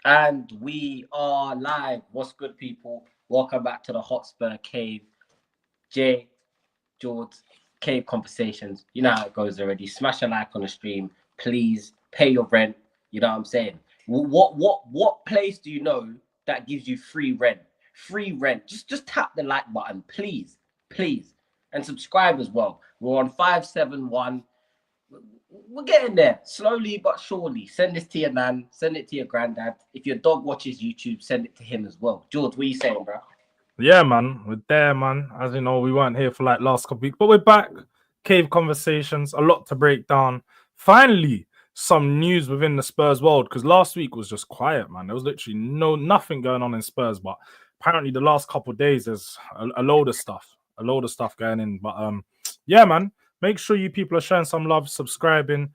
And we are live. What's good, people? Welcome back to the Hotspur Cave. Jay, George, Cave Conversations. You know how it goes already. Smash a like on the stream. Please pay your rent. You know what I'm saying? What place do you know that gives you free rent? Free rent. Just tap the like button, please. Please. And subscribe as well. We're on 571. We're getting there slowly but surely. Send this to your nan, send it to your granddad. If your dog watches YouTube, send it to him as well. George, what are you saying, bro? Yeah, man, we're there, man. As you know, we weren't here for like last couple weeks, but we're back. Cave conversations, a lot to break down. Finally, some news within the Spurs world because last week was just quiet, man. There was literally nothing going on in Spurs, but apparently the last couple of days there's a load of stuff going in. But yeah, man, make sure you people are showing some love, subscribing.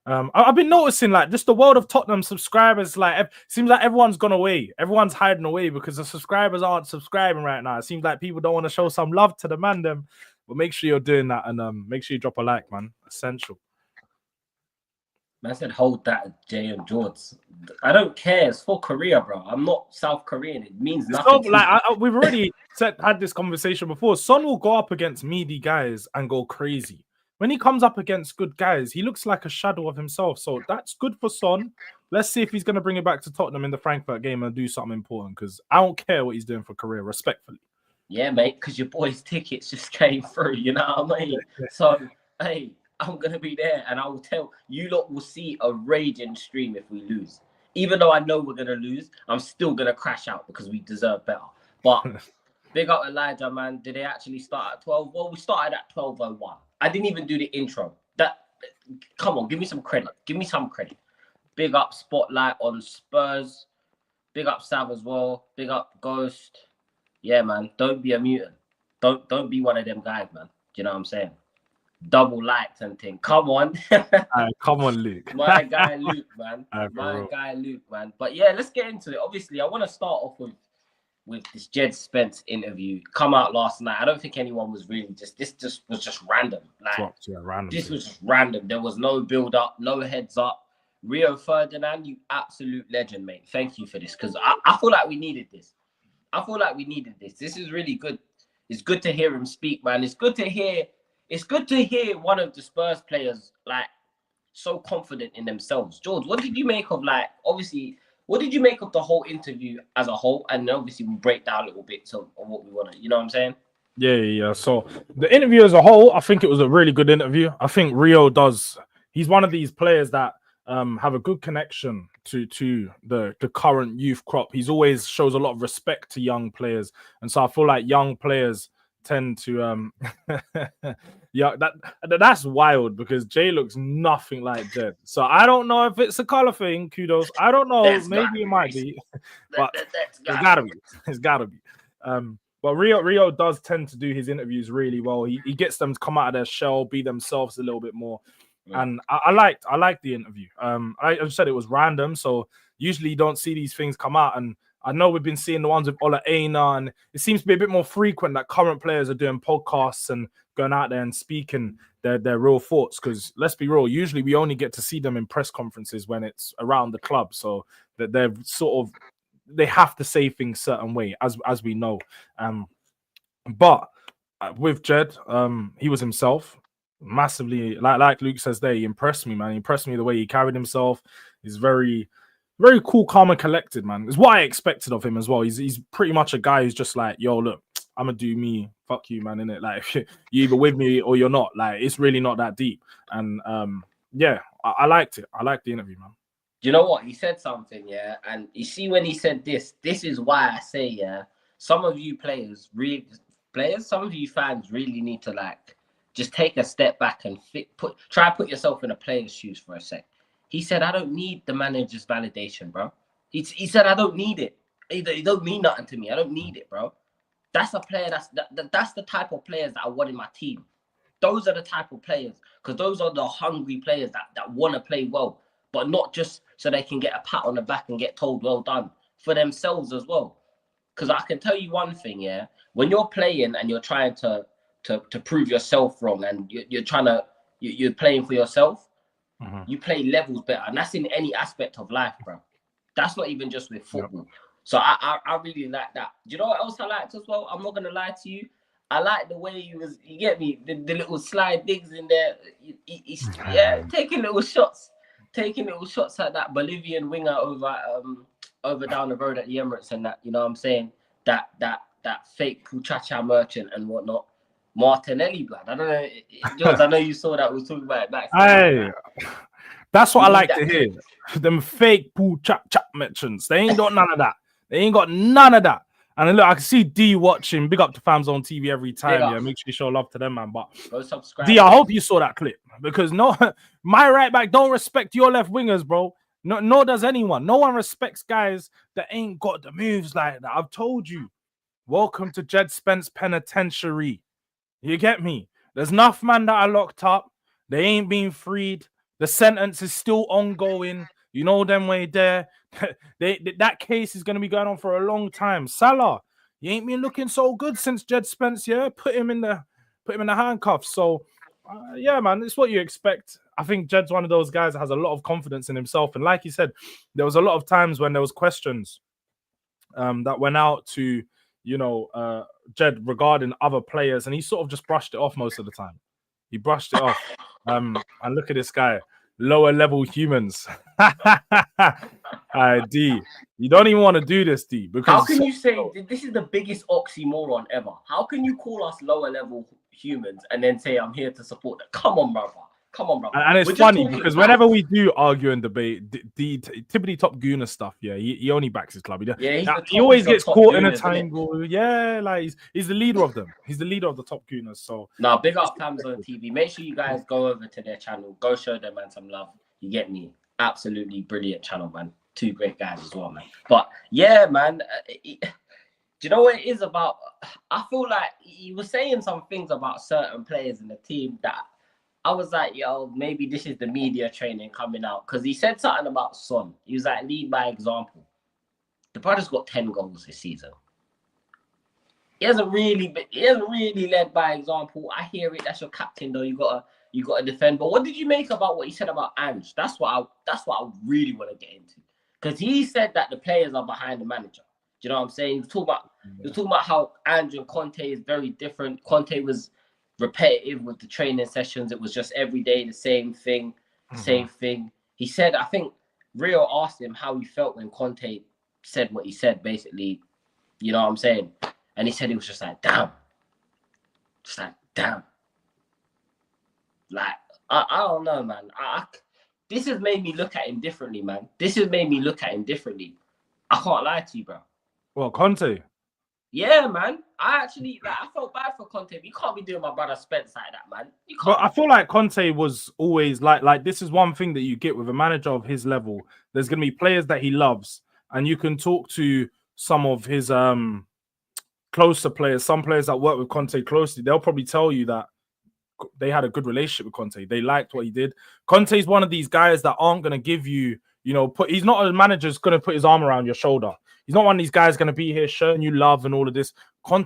I've been noticing like just the world of Tottenham subscribers, like seems like everyone's gone away. Everyone's hiding away because the subscribers aren't subscribing right now. It seems like people don't want to show some love to the man them. But make sure you're doing that and make sure you drop a like, man. Essential. Man said, hold that, Jay and George. I don't care. It's for Korea, bro. I'm not South Korean. It means So nothing to like me. we've already had this conversation before. Son will go up against meaty guys and go crazy. When he comes up against good guys, he looks like a shadow of himself. So that's good for Son. Let's see if he's going to bring it back to Tottenham in the Frankfurt game and do something important because I don't care what he's doing for career, respectfully. Yeah, mate, because your boy's tickets just came through. You know what I mean? So, hey, I'm going to be there and I will tell you lot will see a raging stream if we lose. Even though I know we're going to lose, I'm still going to crash out because we deserve better. But big up Elijah, man. Did they actually start at 12? Well, we started at 12:01. I didn't even do the intro. Come on, give me some credit. Give me some credit. Big up Spotlight on Spurs. Big up Sav as well. Big up Ghost. Yeah, man. Don't be a mutant. Don't be one of them guys, man. Do you know what I'm saying? Double likes and thing. Come on. Come on, Luke. My guy Luke, man. For My real. guy Luke, man. But yeah, let's get into it. Obviously, I want to start off with this Jed Spence interview. Come out last night. I don't think anyone was really this was just random. Like Dropped, yeah, random. this was just random. There was no build up, no heads up. Rio Ferdinand, you absolute legend, mate. Thank you for this because I feel like we needed this. I feel like we needed this. This is really good. It's good to hear him speak, man. It's good to hear one of the Spurs players like so confident in themselves. George, what did you make of obviously what did you make of the whole interview as a whole? And obviously we'll break down a little bit of what we want to, you know what I'm saying? Yeah. So the interview as a whole, I think it was a really good interview. I think Rio does. He's one of these players that have a good connection to the current youth crop. He's always shows a lot of respect to young players, and so I feel like young players tend to yeah, that's wild because Jay looks nothing like Jed. So I don't know if it's a color thing. Kudos. I don't know. That's Maybe gotta it be might racist. be, but That's it's gotta gotta be be. racist. It's gotta be. But Rio does tend to do his interviews really well. He gets them to come out of their shell, be themselves a little bit more. And I liked the interview. I said it was random, so usually you don't see these things come out. And I know we've been seeing the ones with Ola Aina, and it seems to be a bit more frequent that current players are doing podcasts and going out there and speaking their real thoughts. Because let's be real, usually we only get to see them in press conferences when it's around the club, so that they're sort of they have to say things certain way, as we know. But with Jed, he was himself massively. Like Luke says, there he impressed me, man. He impressed me the way he carried himself. He's very cool, calm, and collected, man. It's what I expected of him as well. He's pretty much a guy who's just like, yo, look, I'm gonna do me. Fuck you, man. Innit? Like you either with me or you're not. Like it's really not that deep. And yeah, I liked it. I liked the interview, man. Do you know what? He said something, yeah. And you see when he said this is why I say, yeah, some of you some of you fans really need to just take a step back and try to put yourself in a player's shoes for a sec. He said, I don't need the manager's validation, bro. He said, I don't need it. It don't mean nothing to me. I don't need it, bro. That's a player that's the type of players that I want in my team. Those are the type of players, because those are the hungry players that want to play well, but not just so they can get a pat on the back and get told well done, for themselves as well. Because I can tell you one thing, yeah, when you're playing and you're trying to prove yourself wrong and you're playing for yourself, Mm-hmm. you play levels better, and that's in any aspect of life, bro. That's not even just with football. So I really like that. Do you know what else I liked as well? I'm not gonna lie to you. I like the way he was. You get me? The little slide digs in there. He's taking little shots at that Bolivian winger over down the road at the Emirates and that. You know what I'm saying? That fake Puchacha merchant and whatnot. Martinelli, blood. I don't know, George. I know you saw that. We was talking about it back. Hey, that's what I like to hear. Them fake Puchacha merchants. They ain't got none of that. They ain't got none of that. And look, I can see D watching. Big up to Fams on TV every time. Yeah, make sure you show love to them, man. But go subscribe. D, I hope you saw that clip because my right back don't respect your left wingers, bro. No, nor does anyone. No one respects guys that ain't got the moves like that. I've told you. Welcome to Jed Spence Penitentiary. You get me? There's enough man that are locked up. They ain't being freed. The sentence is still ongoing. You know them way there. That case is going to be going on for a long time. Salah, he ain't been looking so good since Jed Spence. Yeah, put him in the handcuffs. So, yeah, man, it's what you expect. I think Jed's one of those guys that has a lot of confidence in himself. And like he said, there was a lot of times when there was questions that went out to, Jed regarding other players, and he sort of just brushed it off most of the time. He brushed it off. And look at this guy, lower level humans. D, you don't even want to do this, D. Because how can you say this is the biggest oxymoron ever? How can you call us lower level humans and then say I'm here to support them? Come on, brother. And it's funny because whenever we do argue and debate, the Tibbity Top Gooner stuff, yeah, he only backs his club. He always gets caught in a tangle. Yeah, like he's the leader of them. He's the leader of the Top Gooners. So now, big up Fams on TV. Make sure you guys go over to their channel. Go show them, man, some love. You get me? Absolutely brilliant channel, man. Two great guys as well, man. But yeah, man. Do you know what it is about? I feel like he was saying some things about certain players in the team that I was like, yo, maybe this is the media training coming out. Because he said something about Son. He was like, lead by example. The brother's got 10 goals this season. He hasn't really led by example. I hear it. That's your captain, though. You gotta defend. But what did you make about what he said about Ange? That's what I really want to get into. Because he said that the players are behind the manager. Do you know what I'm saying? He was talking about how Ange and Conte is very different. Conte was repetitive with the training sessions. It was just every day the same thing. He said, I think Rio asked him how he felt when Conte said what he said, basically. You know what I'm saying? And he said he was just like, damn. Just like, damn. Like, I don't know, man. This has made me look at him differently, man. I can't lie to you, bro. Well, Conte? Yeah, man. I felt bad for Conte. But you can't be doing my brother Spence like that, man. You can't. But I feel like Conte was always like this is one thing that you get with a manager of his level. There's going to be players that he loves, and you can talk to some of his closer players, some players that work with Conte closely. They'll probably tell you that they had a good relationship with Conte. They liked what he did. Conte is one of these guys that aren't going to give you, he's not a manager who's going to put his arm around your shoulder. He's not one of these guys going to be here showing you love and all of this.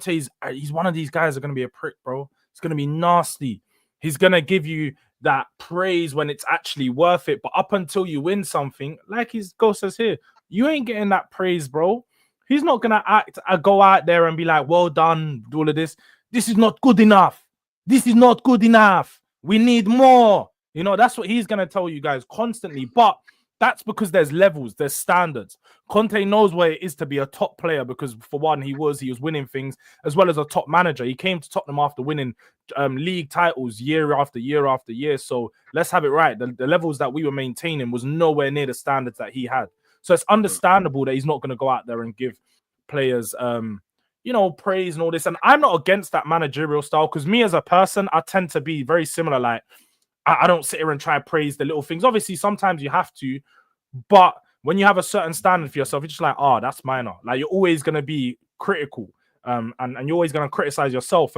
He's one of these guys that are going to be a prick, bro. It's going to be nasty. He's going to give you that praise when it's actually worth it. But up until you win something, like his ghost says here, you ain't getting that praise, bro. He's not going to go out there and be like, well done, all of this. This is not good enough. This is not good enough. We need more. That's what he's going to tell you guys constantly. But that's because there's levels, there's standards. Conte knows where it is to be a top player because, for one, he was winning things as well as a top manager. He came to Tottenham after winning league titles year after year after year. So let's have it right. The levels that we were maintaining was nowhere near the standards that he had. So it's understandable that he's not going to go out there and give players, praise and all this. And I'm not against that managerial style because me as a person, I tend to be very similar. Like, I don't sit here and try to praise the little things. Obviously, sometimes you have to, but when you have a certain standard for yourself, you're just like, that's minor. Like, you're always going to be critical, and you're always going to criticize yourself.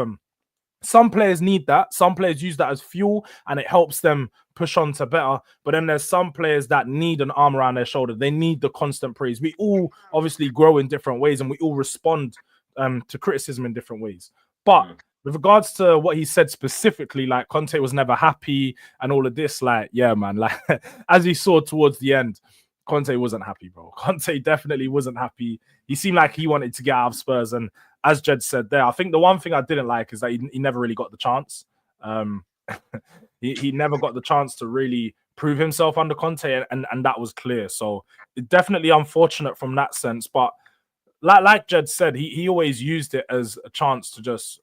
Some players need that. Some players use that as fuel, and it helps them push on to better. But then there's some players that need an arm around their shoulder. They need the constant praise. We all obviously grow in different ways, and we all respond to criticism in different ways. But with regards to what he said specifically, like Conte was never happy and all of this, like, yeah, man, like as he saw towards the end, Conte wasn't happy, bro. Conte definitely wasn't happy. He seemed like he wanted to get out of Spurs. And as Jed said there, I think the one thing I didn't like is that he never really got the chance. He never got the chance to really prove himself under Conte, and that was clear. So definitely unfortunate from that sense. But like Jed said, he always used it as a chance to just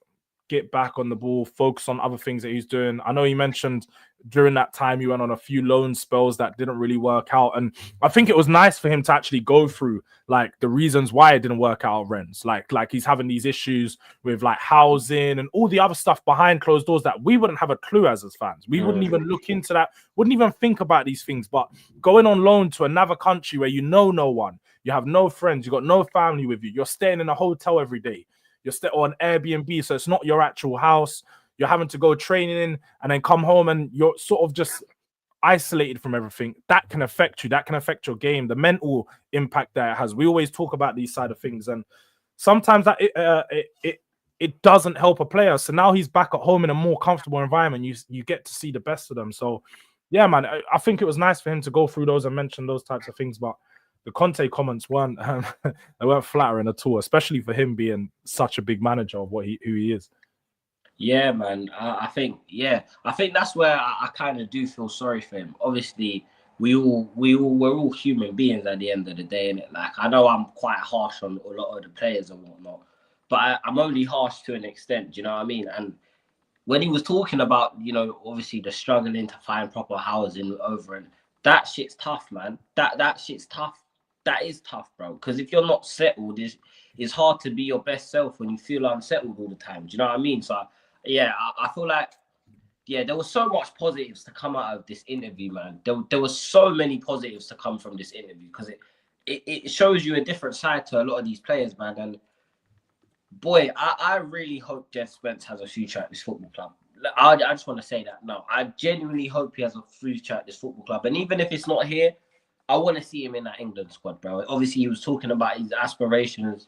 get back on the ball, focus on other things that he's doing. I know he mentioned during that time he went on a few loan spells that didn't really work out. And I think it was nice for him to actually go through like the reasons why it didn't work out at Rennes. Like he's having these issues with like housing and all the other stuff behind closed doors that we wouldn't have a clue as fans. We wouldn't even look into that, wouldn't even think about these things. But going on loan to another country where you know no one, you have no friends, you got no family with you, you're staying in a hotel every day, you're staying on Airbnb, so it's not your actual house. You're having to go training and then come home and you're sort of just isolated from everything. That can affect you. That can affect your game. The mental impact that it has. We always talk about these side of things, and sometimes that it doesn't help a player. So now he's back at home in a more comfortable environment. You get to see the best of them. So yeah, man, I think it was nice for him to go through those and mention those types of things, but the Conte comments weren't they weren't flattering at all, especially for him being such a big manager of who he is. Yeah, man. I think that's where I kind of do feel sorry for him. Obviously, we're all human beings at the end of the day, innit? Like, I know I'm quite harsh on a lot of the players and whatnot, but I'm only harsh to an extent. Do you know what I mean? And when he was talking about, obviously the struggling to find proper housing over, and that shit's tough, man. That shit's tough. That is tough, bro. Because if you're not settled, it's hard to be your best self when you feel unsettled all the time. Do you know what I mean? So, yeah, I feel like, there was so much positives to come out of this interview, man. There was so many positives to come from this interview because it shows you a different side to a lot of these players, man. And boy, I really hope Jeff Spence has a future at this football club. I just want to say that now. I genuinely hope he has a future at this football club. And even if it's not here, I want to see him in that England squad, bro. Obviously, he was talking about his aspirations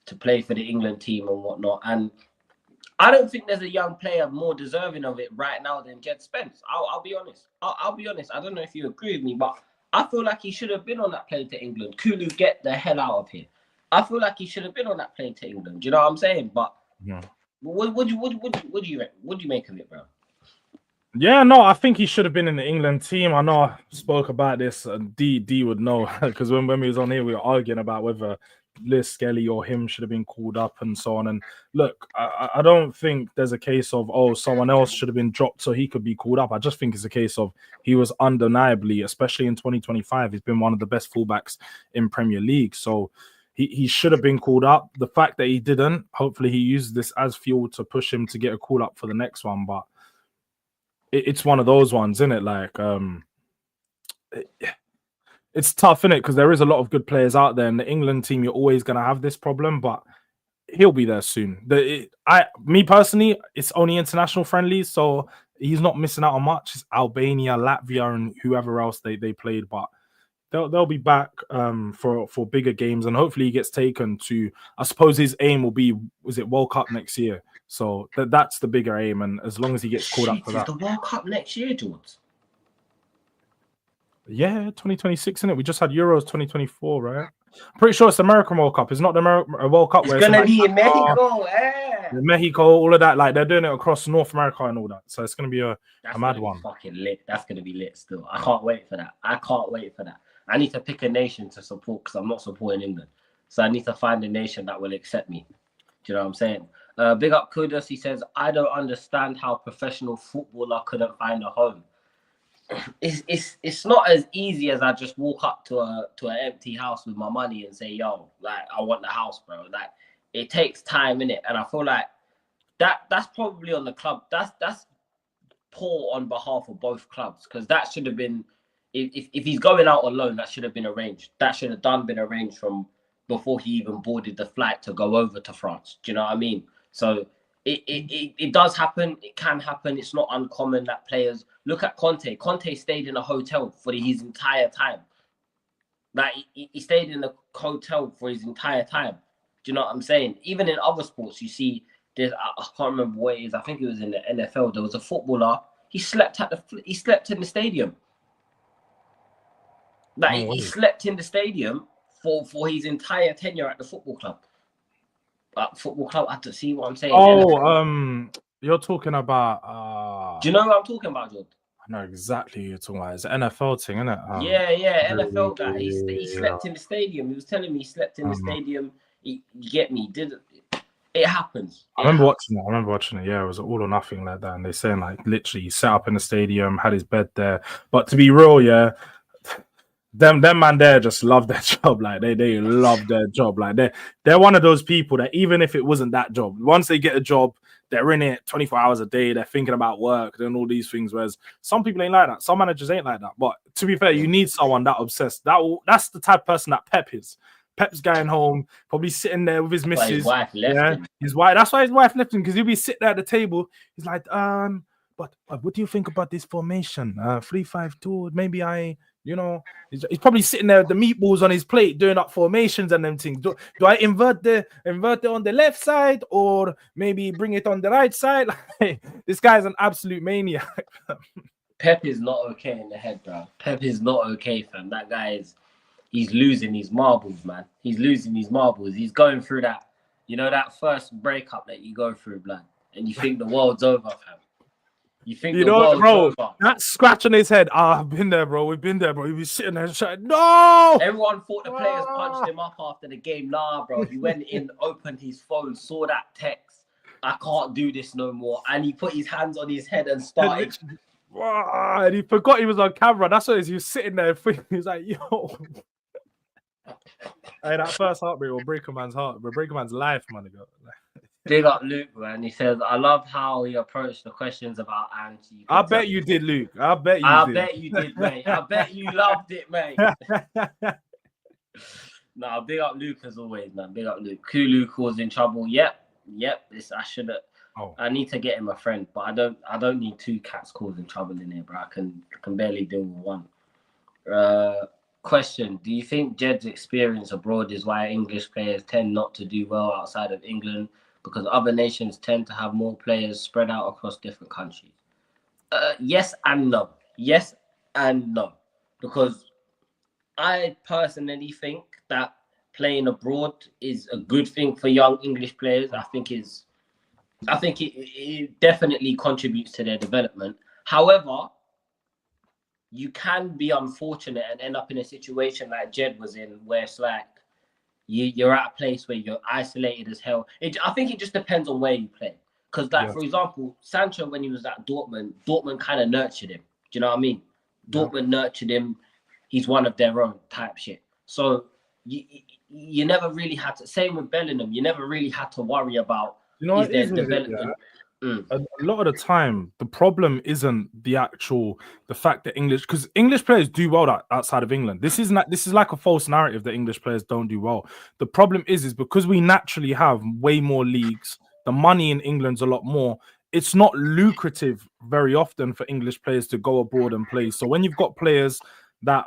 to play for the England team and whatnot. And I don't think there's a young player more deserving of it right now than Jed Spence. I'll be honest. I'll be honest. I don't know if you agree with me, but I feel like he should have been on that plane to England. Kulu, get the hell out of here. I feel like he should have been on that plane to England. Do you know what I'm saying? But yeah. What do you make of it, bro? Yeah, no, I think he should have been in the England team. I know I spoke about this, and D would know because when we was on here, we were arguing about whether Liz, Skelly, or him should have been called up and so on. And look, I don't think there's a case of someone else should have been dropped so he could be called up. I just think it's a case of he was undeniably, especially in 2025, he's been one of the best fullbacks in Premier League. So he should have been called up. The fact that he didn't, hopefully he used this as fuel to push him to get a call up for the next one. But it's one of those ones, isn't it? Like, it's tough, isn't it? Because there is a lot of good players out there. In the England team, you're always going to have this problem, but he'll be there soon. Me personally, it's only international friendlies, so he's not missing out on much. It's Albania, Latvia, and whoever else they played, but they'll be back for bigger games, and hopefully he gets taken to. I suppose his aim will be, was it World Cup next year? So that's the bigger aim, and as long as he gets called up for that. Is the World Cup next year, George? Yeah, 2026, isn't it? We just had Euros 2024, right? I'm pretty sure it's the American World Cup. It's not the World Cup. It's gonna be in Mexico, Mexico, all of that. Like they're doing it across North America and all that. So it's gonna be a mad one. Fucking lit. That's gonna be lit still. I can't wait for that. I need to pick a nation to support because I'm not supporting England. So I need to find a nation that will accept me. Do you know what I'm saying? Big up Kudos. He says, I don't understand how professional footballer couldn't find a home. It's not as easy as I just walk up to an empty house with my money and say, yo, like I want the house, bro. Like it takes time in it, and I feel like that's probably on the club. That's poor on behalf of both clubs because that should have been if he's going out on loan, that should have been arranged. That should have been arranged from before he even boarded the flight to go over to France. Do you know what I mean? So it does happen. It can happen. It's not uncommon that players look at Conte. Conte stayed in a hotel for his entire time. Like he stayed in a hotel for his entire time. Do you know what I'm saying? Even in other sports, you see, I can't remember what it is. I think it was in the NFL. There was a footballer. He slept in the stadium. That he slept in the stadium for his entire tenure at the football club. Football club, I have to see what I'm saying. Oh, you're talking about. Do you know what I'm talking about, George? I know exactly who you're talking about. It's an NFL thing, isn't it? Yeah, NFL guy. He slept in the stadium. He was telling me he slept in the stadium. You get me? It happens. I remember watching it. Yeah, it was all or nothing like that. And they're saying like literally he sat up in the stadium, had his bed there. But to be real, yeah, them man there just love their job. Like they love their job. Like they're one of those people that even if it wasn't that job, once they get a job, they're in it 24 hours a day. They're thinking about work and all these things. Whereas some people ain't like that. Some managers ain't like that. But to be fair, you need someone that obsessed. That's the type of person that Pep is. Pep's going home, probably sitting there with his missus. His wife left him. His wife. That's why his wife left him, because he'll be sitting there at the table. He's like, but what do you think about this formation? 3-5-2. Maybe he's probably sitting there with the meatballs on his plate, doing up formations and them things. Do I invert it on the left side or maybe bring it on the right side? This guy's an absolute maniac. Pep is not okay in the head, bro. Pep is not okay, fam. That guy he's losing his marbles, man. He's losing his marbles. He's going through that, that first breakup that you go through, blood, and you think the world's over, fam. You think the world's over. That scratch on his head. I've been there, bro. We've been there, bro. He was sitting there shouting, no! Everyone thought the players punched him up after the game. Nah, bro. He went in, opened his phone, saw that text. I can't do this no more. And he put his hands on his head and started. And he forgot he was on camera. That's what he was sitting there. He was like, yo. Hey, that first heartbreak will break a man's heart. Will break a man's life, man. Big up Luke, man. He says, I love how he approached the questions about Angie. I bet you did, Luke. I bet you did, mate. I bet you loved it, mate. Nah, big up Luke as always, man. Big up Luke. Kulu causing trouble. Yep. I need to get him a friend, but I don't need two cats causing trouble in here, bro. I can barely deal with one. Question: do you think Jed's experience abroad is why English players tend not to do well outside of England, because other nations tend to have more players spread out across different countries? Yes and no. Yes and no. Because I personally think that playing abroad is a good thing for young English players. I think it definitely contributes to their development. However, you can be unfortunate and end up in a situation like Jed was in, where it's like you're at a place where you're isolated as hell. I think it just depends on where you play. Because, for example, Sancho, when he was at Dortmund kind of nurtured him. Do you know what I mean? Dortmund nurtured him. He's one of their own type shit. So you never really had to. Same with Bellingham. You never really had to worry about their development. A lot of the time, the problem isn't the fact that because English players do well outside of England. This is like a false narrative that English players don't do well. The problem is because we naturally have way more leagues. The money in England's a lot more. It's not lucrative very often for English players to go abroad and play. So when you've got players that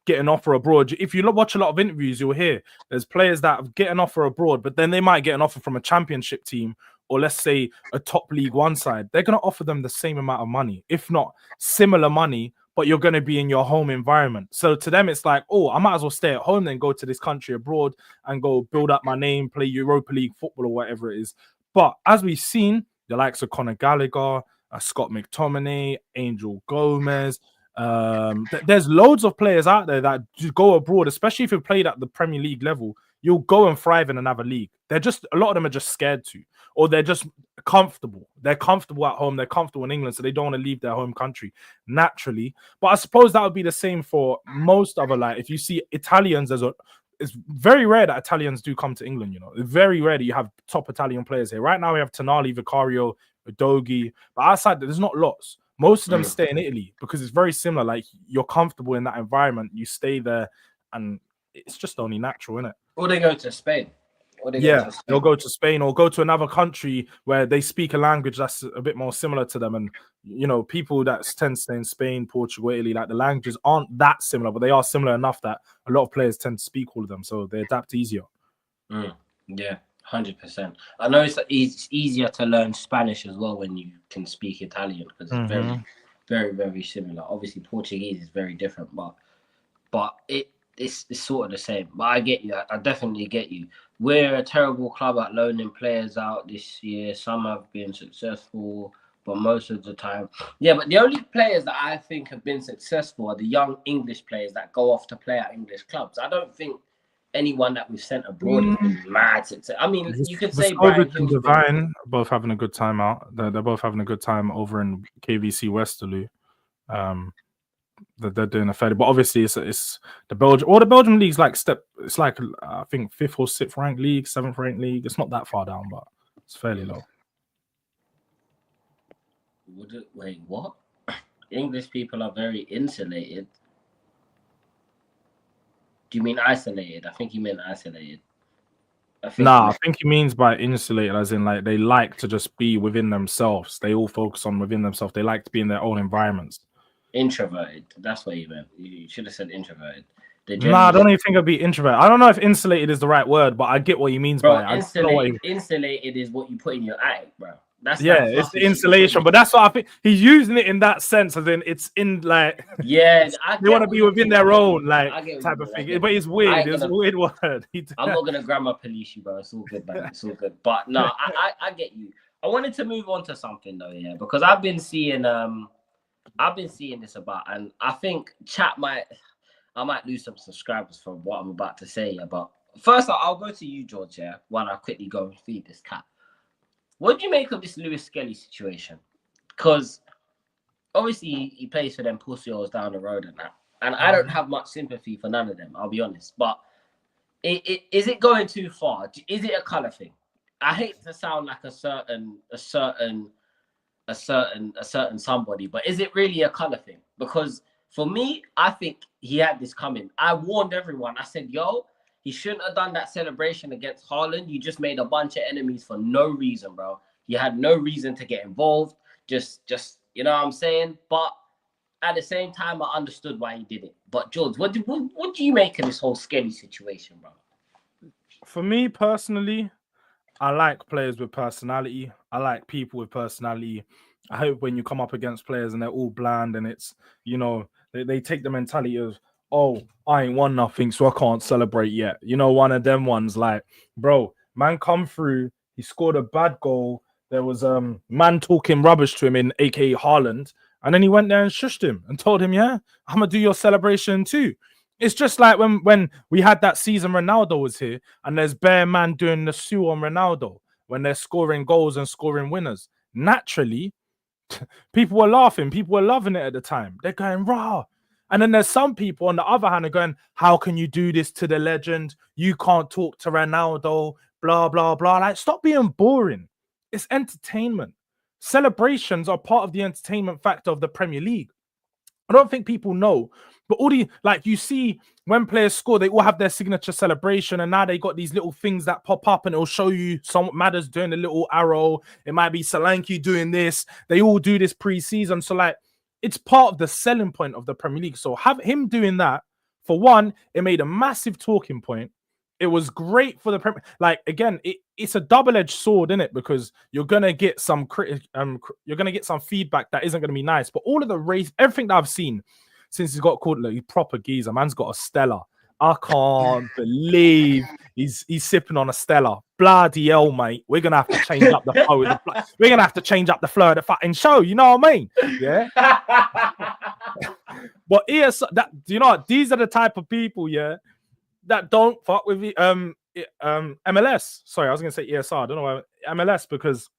get an offer abroad, if you watch a lot of interviews, you'll hear there's players that get an offer abroad, but then they might get an offer from a championship team, or let's say a top League One side. They're going to offer them the same amount of money, if not similar money, but you're going to be in your home environment. So to them, it's like, oh, I might as well stay at home than go to this country abroad and go build up my name, play Europa League football or whatever it is. But as we've seen, the likes of Conor Gallagher, Scott McTominay, Angel Gomez, there's loads of players out there that just go abroad, especially if you played at the Premier League level. You'll go and thrive in another league. A lot of them are just scared to, or they're just comfortable. They're comfortable at home. They're comfortable in England, so they don't want to leave their home country naturally. But I suppose that would be the same for most other, if you see Italians, it's very rare that Italians do come to England. It's very rare that you have top Italian players here. Right now we have Tonali, Vicario, Udogi, but outside there's not lots. Most of them stay in Italy because it's very similar. Like, you're comfortable in that environment, you stay there, and it's just only natural, isn't it? Or they go to Spain. They'll go to Spain or go to another country where they speak a language that's a bit more similar to them. And, people that tend to stay in Spain, Portugal, Italy, the languages aren't that similar, but they are similar enough that a lot of players tend to speak all of them. So they adapt easier. Yeah, 100%. I know it's easier to learn Spanish as well when you can speak Italian, because it's very, very, very similar. Obviously, Portuguese is very different, but but it's sort of the same. But I get you. I definitely get you. We're a terrible club at loaning players out this year. Some have been successful, but most of the time, yeah. But the only players that I think have been successful are the young English players that go off to play at English clubs. I don't think anyone that we've sent abroad has been mad success. I mean, you could say Brian and Hill's Divine are both having a good time out. They're both having a good time over in KVC Westerlo. They're doing a fairly, but obviously it's the Belgium or the Belgium league's like it's like I think 5th or 6th ranked league, 7th ranked league. It's not that far down, but it's fairly low. Wait, what? English people are very insulated. Do you mean isolated? I think you meant isolated. I think he means by insulated as in like they like to just be within themselves. They all focus on within themselves. They like to be in their own environments. Introverted. That's what you meant. You should have said introverted. I don't even think it'd be introverted. I don't know if insulated is the right word, but I get what he means by it. Insulated is what you put in your attic, bro. It's the insulation, but that's what I think he's using it in that sense, as in it's in like they want to be within their own like type of thing. But it's weird. It's a weird word. I'm not gonna grammar police you, bro. It's all good, man. It's all good. But no, I get you. I wanted to move on to something though, yeah, because I've been seeing this about, and I think I might lose some subscribers from what I'm about to say, yeah. But first, I'll go to you, George, yeah, while I quickly go and feed this cat. What do you make of this Lewis Skelly situation? Because obviously he plays for them pussies down the road and that, and I don't have much sympathy for none of them. I'll be honest, but is it going too far? Is it a colour thing? I hate to sound like a certain somebody, but is it really a colour thing? Because for me, I think he had this coming. I warned everyone. I said, yo, he shouldn't have done that celebration against Haaland. You just made a bunch of enemies for no reason, bro. You had no reason to get involved. Just you know what I'm saying? But at the same time, I understood why he did it. But George, what do you make of this whole Skelly situation, bro? For me personally, I like players with personality. I like people with personality. I hope when you come up against players and they're all bland and it's, you know, they take the mentality of, oh, I ain't won nothing, so I can't celebrate yet. You know, one of them ones like, bro, man come through, he scored a bad goal. There was man talking rubbish to him in aka Haaland, and then he went there and shushed him and told him, yeah, I'm gonna do your celebration too. It's just like when we had that season Ronaldo was here and there's bare man doing the sue on Ronaldo when they're scoring goals and scoring winners. Naturally, people were laughing. People were loving it at the time. They're going, rah. And then there's some people on the other hand are going, how can you do this to the legend? You can't talk to Ronaldo, blah, blah, blah. Like, stop being boring. It's entertainment. Celebrations are part of the entertainment factor of the Premier League. I don't think people know, but all the, like, you see when players score, they all have their signature celebration, and now they got these little things that pop up and it'll show you some Madders doing a little arrow. It might be Solanke doing this. They all do this pre-season. So, like, it's part of the selling point of the Premier League. So have him doing that, for one, it made a massive talking point. It was great for the Premier. Like, again, it's a double-edged sword, isn't it? Because you're gonna get some you're gonna get some feedback that isn't gonna be nice. But all of the race, everything that I've seen since he's got called, like, proper geezer, man's got a Stella. I can't believe he's sipping on a Stella. Bloody hell, mate. We're gonna have to change up the flow. We're gonna have to change up the flow of the fucking show. You know what I mean? Yeah. But that, you know what? These are the type of people, yeah, that don't fuck with the MLS. Sorry, I was gonna say ESR. I don't know why MLS, because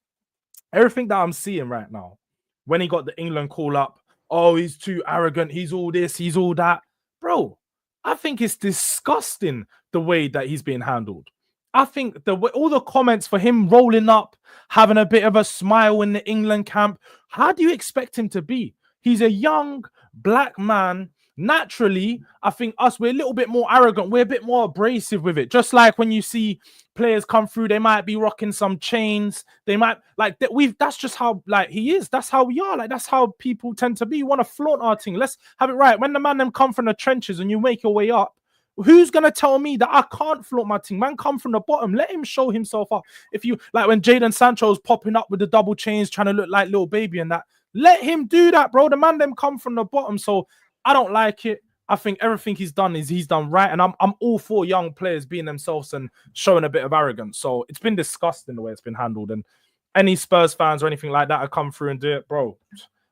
everything that I'm seeing right now, when he got the England call up, oh, he's too arrogant, he's all this, he's all that, bro. I think it's disgusting the way that he's being handled. I think all the comments for him rolling up, having a bit of a smile in the England camp, how do you expect him to be? He's a young black man. Naturally, I think we're a little bit more arrogant. We're a bit more abrasive with it. Just like when you see players come through, they might be rocking some chains. They might like that. That's just how, like, he is. That's how we are. Like, that's how people tend to be. You want to flaunt our thing. Let's have it right. When the man them come from the trenches and you make your way up, who's gonna tell me that I can't flaunt my thing? Man, come from the bottom. Let him show himself up. If you like when Jadon Sancho's popping up with the double chains, trying to look like little baby and that, let him do that, bro. The man them come from the bottom. So I don't like it. I think everything he's done right, and I'm all for young players being themselves and showing a bit of arrogance. So it's been disgusting the way it's been handled, and any Spurs fans or anything like that come through and do it, bro,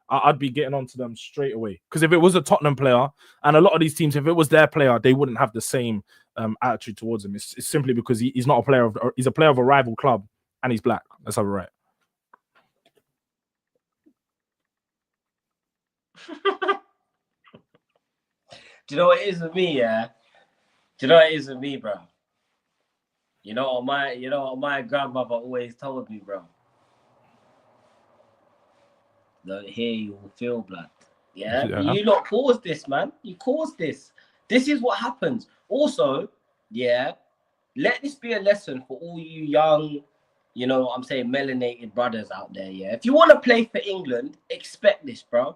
I'd be getting onto them straight away. Because if it was a Tottenham player, and a lot of these teams, if it was their player, they wouldn't have the same attitude towards him. It's simply because he's not a player of, he's a player of a rival club, and he's black. Let's have it right. Do you know what it is with me, yeah? Do you know what it is with me, bro? You know what my grandmother always told me, bro? Don't hear, you will feel, blood. Yeah? You lot caused this, man. You caused this. This is what happens. Also, yeah, let this be a lesson for all you young, you know what I'm saying, melanated brothers out there, yeah? If you want to play for England, expect this, bro.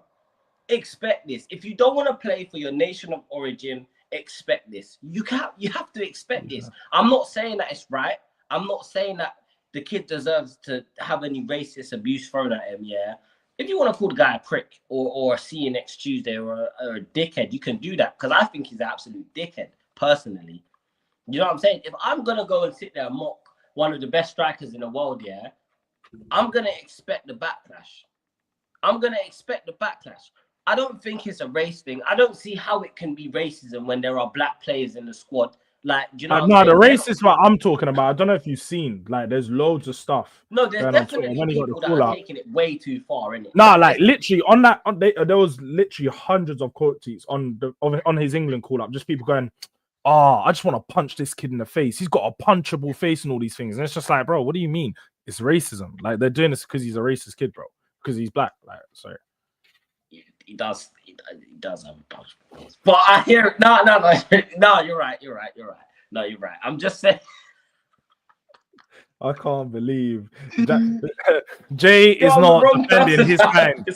Expect this. If you don't want to play for your nation of origin, expect this. You have to expect this. I'm not saying that it's right. I'm not saying that the kid deserves to have any racist abuse thrown at him, yeah? If you want to call the guy a prick or see you next Tuesday or a dickhead, you can do that, because I think he's an absolute dickhead, personally. You know what I'm saying? If I'm going to go and sit there and mock one of the best strikers in the world, yeah, I'm going to expect the backlash. I'm going to expect the backlash. I don't think it's a race thing. I don't see how it can be racism when there are black players in the squad. Like, do you know? No, the race is what I'm talking about. I don't know if you've seen. Like, there's loads of stuff. No, there's definitely people that are taking it way too far, innit? No, like literally there was literally hundreds of quote tweets on his England call up. Just people going, "Oh, I just want to punch this kid in the face. He's got a punchable face and all these things." And it's just like, bro, what do you mean? It's racism. Like, they're doing this because he's a racist kid, bro. Because he's black. Like, sorry. He does have a punch. But I hear it. No, you're right. No, you're right. I'm just saying. I can't believe that Jay is not defending his kind.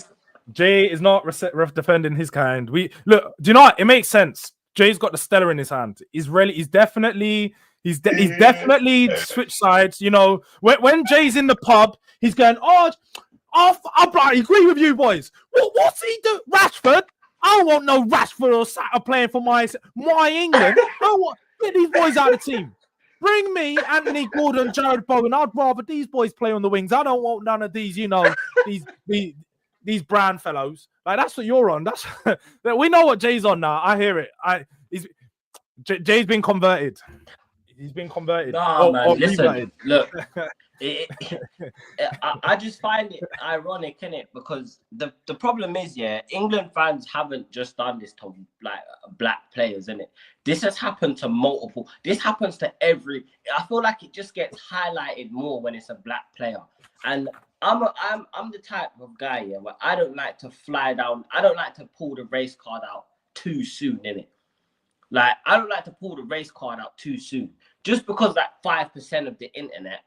Jay is not defending his kind. Do you know what? It makes sense. Jay's got the Stella in his hand. He's definitely switched sides. You know, when Jay's in the pub, he's going, I agree with you boys. What's he do? Rashford? I don't want no Rashford or Saka playing for my England. Get these boys out of the team. Bring me Anthony Gordon, Jared Bowen. I'd rather these boys play on the wings. I don't want none of these, you know, these brand fellows. Like, that's what you're on. We know what Jay's on now. I hear it. Jay's been converted. He's been converted. No, man. Listen, look. I just find it ironic, innit? Because the problem is, yeah, England fans haven't just done this to like black players, innit? This has happened to multiple. This happens to every. I feel like it just gets highlighted more when it's a black player. And I'm the type of guy, yeah, where I don't like to fly down. I don't like to pull the race card out too soon, innit? Like, I don't like to pull the race card out too soon. Just because like 5% of the internet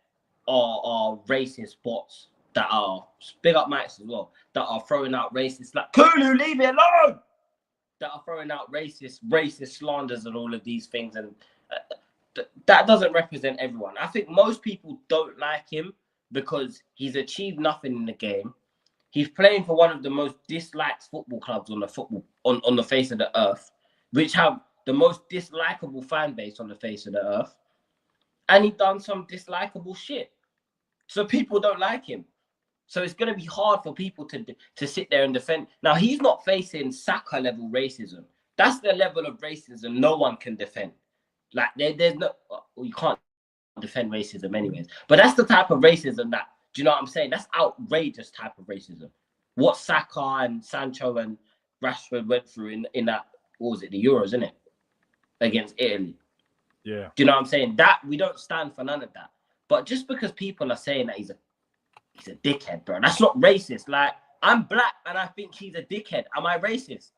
are racist bots that are, big up Max as well, that are throwing out racist, like, Kulu, leave it alone! That are throwing out racist slanders and all of these things. And that doesn't represent everyone. I think most people don't like him because he's achieved nothing in the game. He's playing for one of the most disliked football clubs on the face of the earth, which have the most dislikable fan base on the face of the earth. And he done some dislikable shit. So people don't like him. So it's going to be hard for people to sit there and defend. Now, he's not facing Saka level racism. That's the level of racism no one can defend. Like, there's no, well, you can't defend racism anyways. But that's the type of racism that, do you know what I'm saying? That's outrageous type of racism. What Saka and Sancho and Rashford went through in that, what was it, the Euros, isn't it? Against Italy. Yeah. Do you know what I'm saying? That we don't stand for none of that. But just because people are saying that he's a dickhead, bro, that's not racist. Like, I'm black and I think he's a dickhead. Am I racist?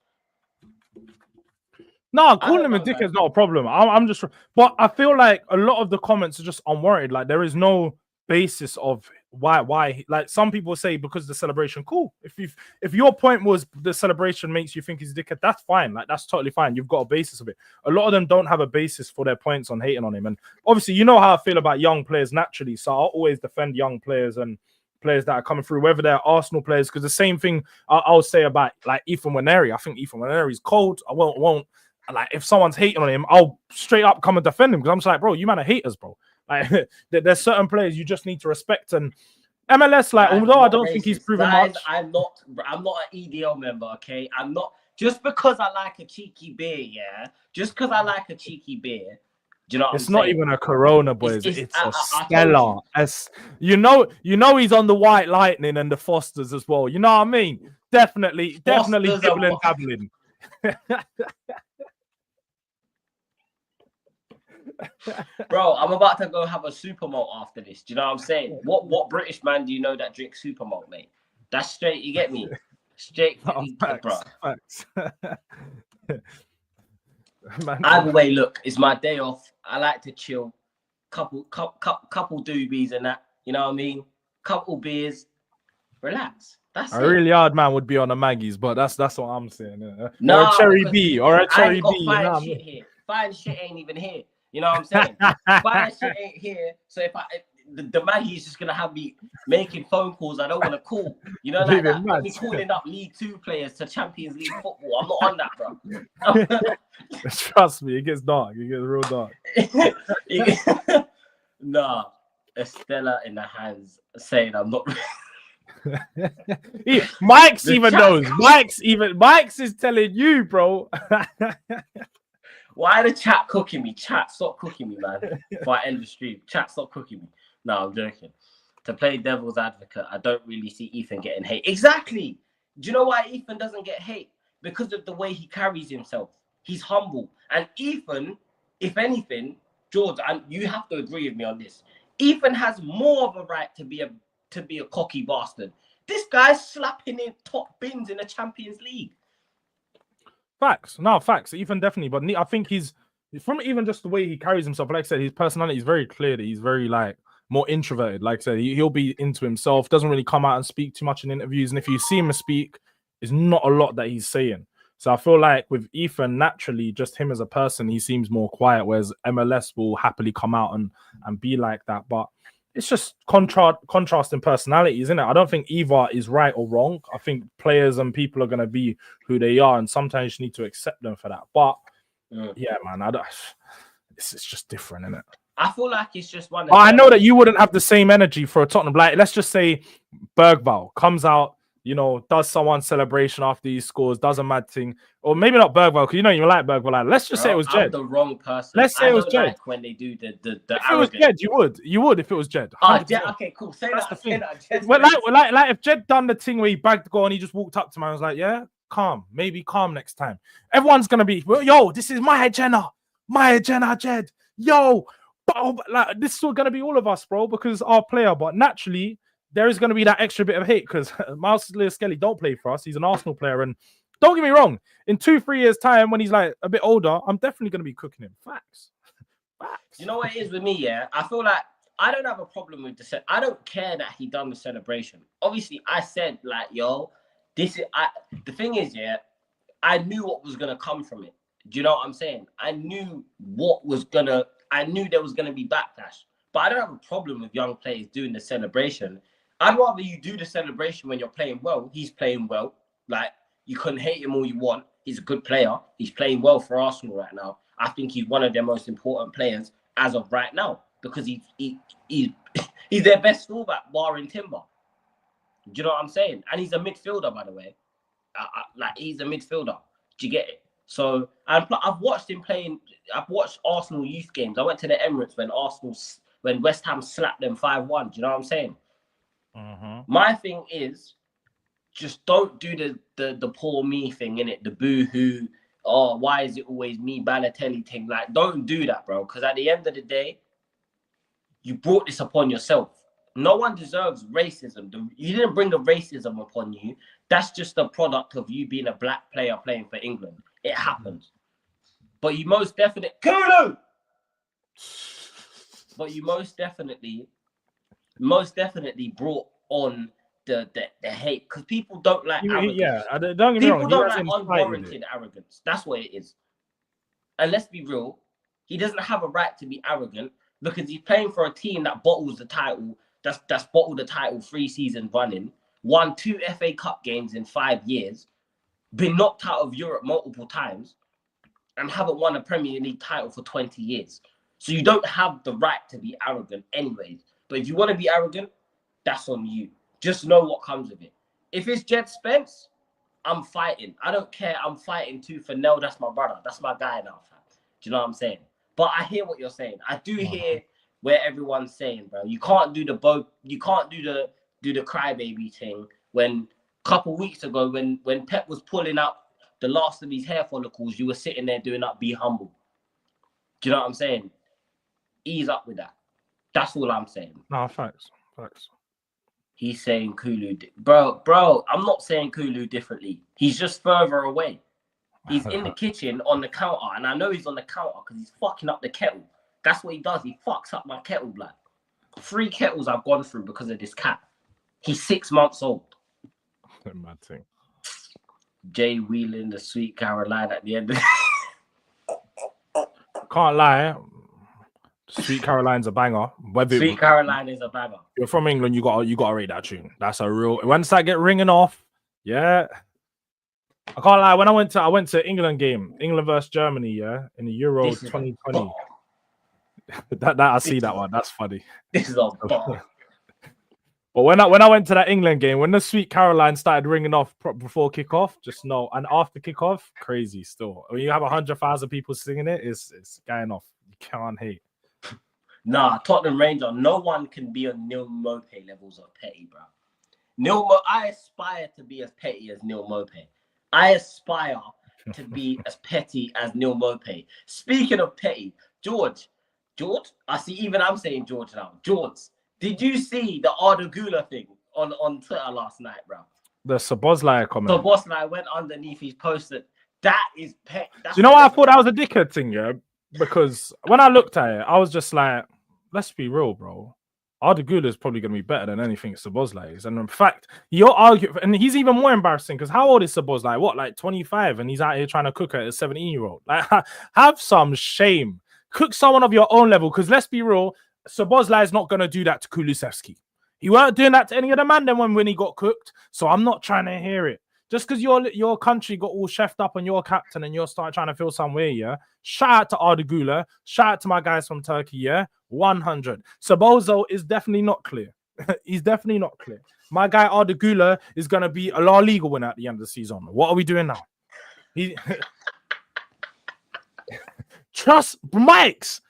No, calling him a dickhead is not a problem. I'm just, but I feel like a lot of the comments are just unwarranted. Like, there is no basis of why. Like, some people say because the celebration, cool. If your point was the celebration makes you think he's a dickhead, that's fine. Like, that's totally fine. You've got a basis of it. A lot of them don't have a basis for their points on hating on him. And obviously, you know how I feel about young players naturally. So I'll always defend young players and players that are coming through, whether they're Arsenal players. Because the same thing I'll say about like Ethan Waneri. I think Ethan Waneri is cold. I won't like if someone's hating on him, I'll straight up come and defend him because I'm just like, bro, you man are haters, bro. Like there's certain players you just need to respect. And MLS, like, Guys, although I'm I not don't think he's racist. proven Guys, much. I'm not an EDL member, okay? I'm not just because I like a cheeky beer, yeah. Just because I like a cheeky beer, do you know what It's I'm not saying? even a Corona, boys. It's a I told Stella. As you know he's on the White Lightning and the Fosters as well. You know what I mean? Definitely Fosters dibbling dabbling. Bro, I'm about to go have a super malt after this. Do you know what I'm saying? What British man do you know that drinks super malt, mate? That's straight. You get me? Straight, bro. Facts. Man, Either way, look, it's my day off. I like to chill. Couple doobies and that. You know what I mean? Couple beers. Relax. That's a it. really hard man would be on the Maggies, but that's what I'm saying. Nah, or a Cherry B, or a Cherry B. You know shit here. Fine shit ain't even here. You know what I'm saying? Fine shit ain't here. So if the Maggie is just gonna have me making phone calls I don't want to call. You know, like that. Me calling up League 2 players to Champions League football. I'm not on that, bro. Trust me, it gets dark. It gets real dark. Nah, Estella in the hands saying I'm not. Mike's even knows. Mike's is telling you, bro. Why the chat cooking me? Chat, stop cooking me, man. Before I end the stream, chat, stop cooking me. No, I'm joking. To play devil's advocate, I don't really see Ethan getting hate. Exactly. Do you know why Ethan doesn't get hate? Because of the way he carries himself. He's humble. And Ethan, if anything, George, and you have to agree with me on this. Ethan has more of a right to be a cocky bastard. This guy's slapping in top bins in the Champions League. Facts. Ethan definitely, but I think he's from even just the way he carries himself. Like I said, his personality is very clear. That he's very like more introverted. Like I said, he'll be into himself. Doesn't really come out and speak too much in interviews. And if you see him speak, it's not a lot that he's saying. So I feel like with Ethan, naturally, just him as a person, he seems more quiet. Whereas MLS will happily come out and be like that. But it's just contrasting personalities, isn't it? I don't think either is right or wrong. I think players and people are going to be who they are, and sometimes you need to accept them for that. But yeah, man, it's just different, isn't it? I feel like it's just one. I know that you wouldn't have the same energy for a Tottenham. Like, let's just say Bergvall comes out, you know, does someone's celebration after he scores, does a mad thing, or maybe not Bergvall, because you know you like Bergvall. Like, let's just say it was Jed. I'm the wrong person. Let's say it was Jed. Like when they do the if it was Jed, you would if it was Jed. Jed. Okay, cool. Say that's that. That. Well, like if Jed done the thing where he bagged the goal and he just walked up to me and was like, yeah, calm, maybe calm next time. Everyone's gonna be, well, yo, this is my agenda, Jed. Yo, but like this is gonna be all of us, bro, because our player. But naturally, there is going to be that extra bit of hate because Miles Skelly don't play for us. He's an Arsenal player. And don't get me wrong, in 2-3 years' time, when he's like a bit older, I'm definitely going to be cooking him. Facts. You know what it is with me, yeah? I feel like I don't have a problem with I don't care that he done the celebration. Obviously, I said, like, yo, this is... The thing is, yeah, I knew what was going to come from it. Do you know what I'm saying? I knew there was going to be backlash. But I don't have a problem with young players doing the celebration. I'd rather you do the celebration when you're playing well. He's playing well. Like, you couldn't hate him all you want. He's a good player. He's playing well for Arsenal right now. I think he's one of their most important players as of right now because he's their best fullback, barring Timber. Do you know what I'm saying? And he's a midfielder, by the way. Like, he's a midfielder. Do you get it? So, I've watched him playing. I've watched Arsenal youth games. I went to the Emirates when West Ham slapped them 5-1. Do you know what I'm saying? My thing is, just don't do the poor me thing, innit? The boo-hoo, oh, why is it always me, Balotelli thing? Like, don't do that, bro. Because at the end of the day, you brought this upon yourself. No one deserves racism. You didn't bring the racism upon you. That's just a product of you being a black player playing for England. It happens. But you most definitely... Kulu! But you most definitely brought on the hate because people don't like arrogance. Yeah, don't get me wrong. People don't like unwarranted arrogance. That's what it is. And let's be real, he doesn't have a right to be arrogant because he's playing for a team that bottles the title. That's bottled the title 3 seasons running, won 2 FA Cup games in 5 years, been knocked out of Europe multiple times. and haven't won a Premier League title for 20 years. So you don't have the right to be arrogant anyways. But if you want to be arrogant, that's on you. Just know what comes with it. If it's Jed Spence, I'm fighting. I don't care. I'm fighting tooth and nail. That's my brother. That's my guy now, fam. Do you know what I'm saying? But I hear what you're saying. I do hear where everyone's saying, bro. You can't do the crybaby thing when a couple weeks ago when Pep was pulling out the last of his hair follicles, you were sitting there doing that, be humble. Do you know what I'm saying? Ease up with that. That's all I'm saying. No, facts. He's saying Kulu, bro. I'm not saying Kulu differently. He's just further away. He's in the kitchen on the counter, and I know he's on the counter because he's fucking up the kettle. That's what he does. He fucks up my kettle, blood. 3 kettles I've gone through because of this cat. He's 6 months old. Mad thing. Jay wheeling the Sweet Caroline at the end of Can't lie. Sweet Caroline's a banger. Sweet Caroline is a banger. You're from England, you gotta rate that tune. That's a real. Once that get ringing off, yeah. I can't lie. When I went to England game, England versus Germany, yeah, in the Euro 2020. that I see that one. That's funny. This is a bomb. But when I went to that England game, when the Sweet Caroline started ringing off before kickoff, just know, and after kickoff, crazy still. When you have 100,000 people singing it, it's going off. You can't hate. Nah, Tottenham Ranger, no one can be on Neil Maupay levels of petty, bro. I aspire to be as petty as Neil Maupay. I aspire to be as petty as Neil Maupay. Speaking of petty, George, I see even I'm saying George now. George, did you see the Arda Güler thing on Twitter last night, bro? The Szoboszlai comment. Szoboszlai went underneath his post. That is petty. Do you know why I thought that was a dickhead thing, yeah? Because when I looked at it, I was just like, let's be real, bro. Arda Güler is probably going to be better than anything Szoboszlai is. And in fact, you're arguing, and he's even more embarrassing because how old is Szoboszlai? What, like 25? And he's out here trying to cook at a 17-year-old. Like, have some shame. Cook someone of your own level because let's be real, Szoboszlai is not going to do that to Kulusevski. He weren't doing that to any of the man then when he got cooked. So I'm not trying to hear it. Just because your country got all chefed up on your captain and you're starting trying to feel some way, yeah? Shout out to Arda Güler. Shout out to my guys from Turkey, yeah? 100. Szoboszlai is definitely not clear. He's definitely not clear. My guy Arda Güler is going to be a La Liga winner at the end of the season. What are we doing now? Trust Mike's.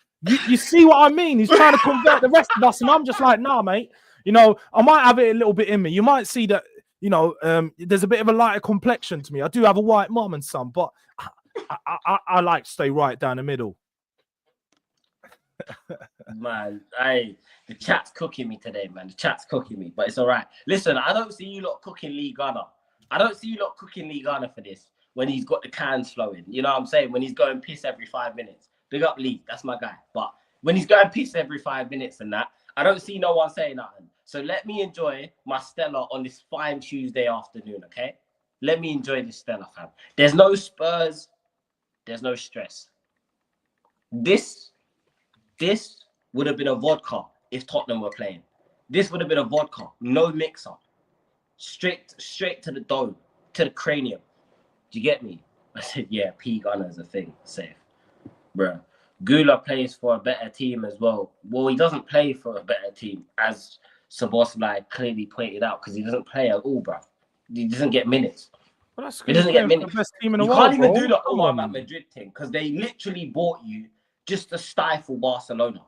You see what I mean? He's trying to convert the rest of us, and I'm just like, nah, mate. You know, I might have it a little bit in me. You might see that, you know, there's a bit of a lighter complexion to me. I do have a white mom and son, but I like to stay right down the middle. Man, the chat's cooking me today, man. The chat's cooking me, but it's all right. Listen, I don't see you lot cooking Lee Gunner. I don't see you lot cooking Lee Gunner for this when he's got the cans flowing. You know what I'm saying? When he's going piss every 5 minutes. Big up Lee, that's my guy. But when he's going piss every 5 minutes and that, I don't see no one saying nothing. So let me enjoy my Stella on this fine Tuesday afternoon, okay? Let me enjoy this Stella, fam. There's no Spurs. There's no stress. This would have been a vodka if Tottenham were playing. This would have been a vodka. No mix-up. Straight to the dome, to the cranium. Do you get me? I said, yeah, P Gunner's a thing. Safe. Bro. Güler plays for a better team as well. Well, he doesn't play for a better team, as Szoboszlai clearly pointed out, because he doesn't play at all, bro. He doesn't get minutes. Well, he doesn't get minutes. The best team in the you world, can't even bro. do the Omar Madrid thing, because they literally bought you just to stifle Barcelona.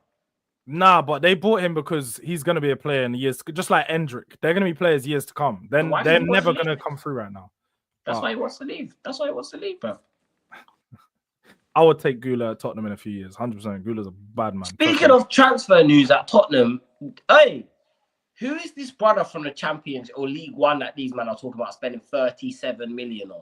Nah, but they bought him because he's going to be a player in the years, just like Endrick. They're going to be players years to come. Then they're never going to come through right now. That's why he wants to leave. That's why he wants to leave, bro. I would take Güler at Tottenham in a few years. 100%. Güler's a bad man. Speaking of transfer news at Tottenham, hey, who is this brother from the Champions or League One that these men are talking about spending 37 million on?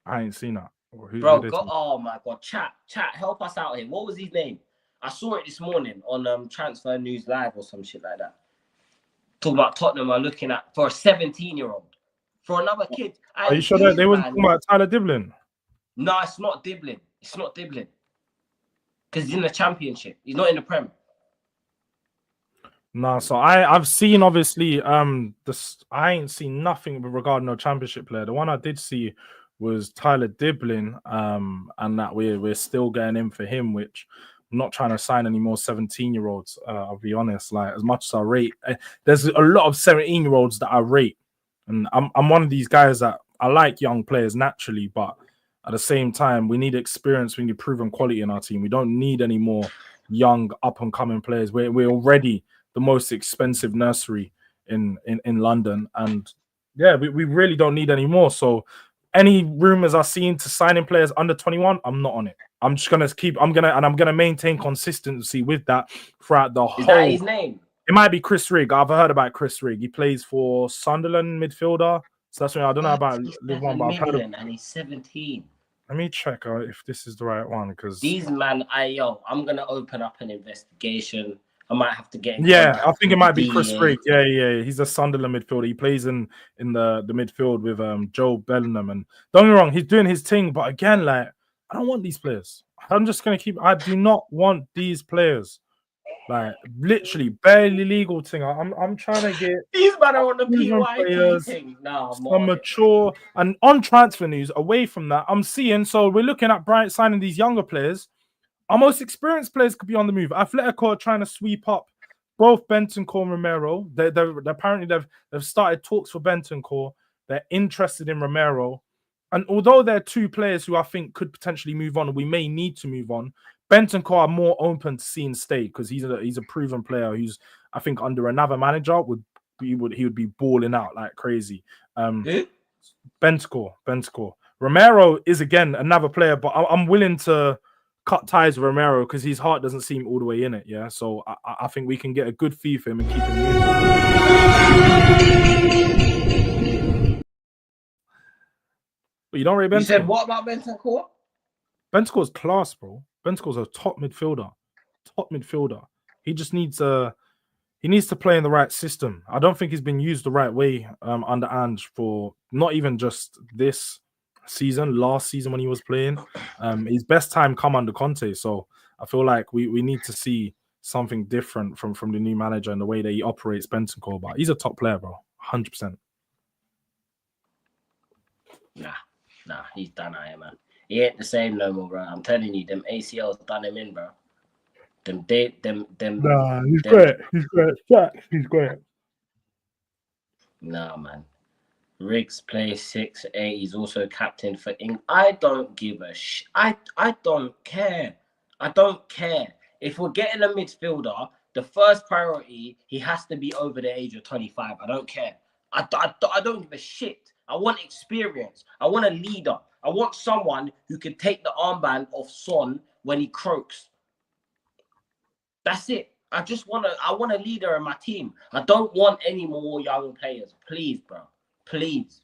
I ain't seen that. Oh my God. Chat, help us out here. What was his name? I saw it this morning on Transfer News Live or some shit like that. Talking about Tottenham are looking at for a 17-year-old. For another kid. Are you sure that they weren't talking about Tyler Diblin? No, it's not Diblin. It's not Diblin. Because he's in the Championship. He's not in the Prem. No, so I've seen obviously I ain't seen nothing regarding no Championship player. The one I did see was Tyler Diblin, and that we're still getting in for him, which I'm not trying to sign any more 17-year-olds. I'll be honest. Like as much as I rate, there's a lot of 17-year-olds that I rate, and I'm one of these guys that I like young players naturally, but at the same time, we need experience, we need proven quality in our team. We don't need any more young up and coming players. We're already the most expensive nursery in London, and yeah, we really don't need any more. So any rumors I've seen to signing players under 21, I'm not on it. I'm just gonna I'm gonna maintain consistency with that throughout the whole. Is that his name? It might be Chris Rigg. I've heard about Chris Rigg. He plays for Sunderland midfielder. So that's what I don't know about Live One, but I've heard of, and he's 17. let me check if this is the right one, because these man, I'm gonna open up an investigation. I might have to get. I think it might be Chris Rigg. Yeah. He's a Sunderland midfielder. He plays in the midfield with Joe Bellingham. And don't get me wrong, he's doing his thing. But again, like I don't want these players. I'm just gonna keep. I do not want these players. Like literally barely legal thing. I'm trying to get these men are on the PYT thing. No, some mature and on transfer news. Away from that, I'm seeing. So we're looking at Bryant signing these younger players. Our most experienced players could be on the move. Atletico are trying to sweep up both Bentancur and Romero. They're apparently they've started talks for Bentancur. They're interested in Romero. And although they're two players who I think could potentially move on, we may need to move on. Bentancur are more open to seeing stay because he's a proven player who's, I think, under another manager would be balling out like crazy. Bentancur. Romero is again another player, but I'm willing to cut ties with Romero because his heart doesn't seem all the way in it. Yeah, so I think we can get a good fee for him and keep him moving. But you don't rate Bentancur. You said what about Bentancur? Bentancur's class, bro. Bentancur's a top midfielder. He just needs to play in the right system. I don't think he's been used the right way under Ange for not even just this season, last season when he was playing. His best time come under Conte. So I feel like we need to see something different from the new manager and the way that he operates Bentancur. But he's a top player, bro. 100%. Nah, he's done, man. He ain't the same no more, bro. I'm telling you, them ACLs done him in, bro. Nah, he's great. He's great. Nah, man. Riggs plays 6'8". He's also captain for England. I don't give a I don't care. I don't care. If we're getting a midfielder, the first priority, he has to be over the age of 25. I don't care. I don't give a shit. I want experience. I want a leader. I want someone who can take the armband off Son when he croaks. That's it. I want a leader in my team. I don't want any more young players. Please, bro. Please.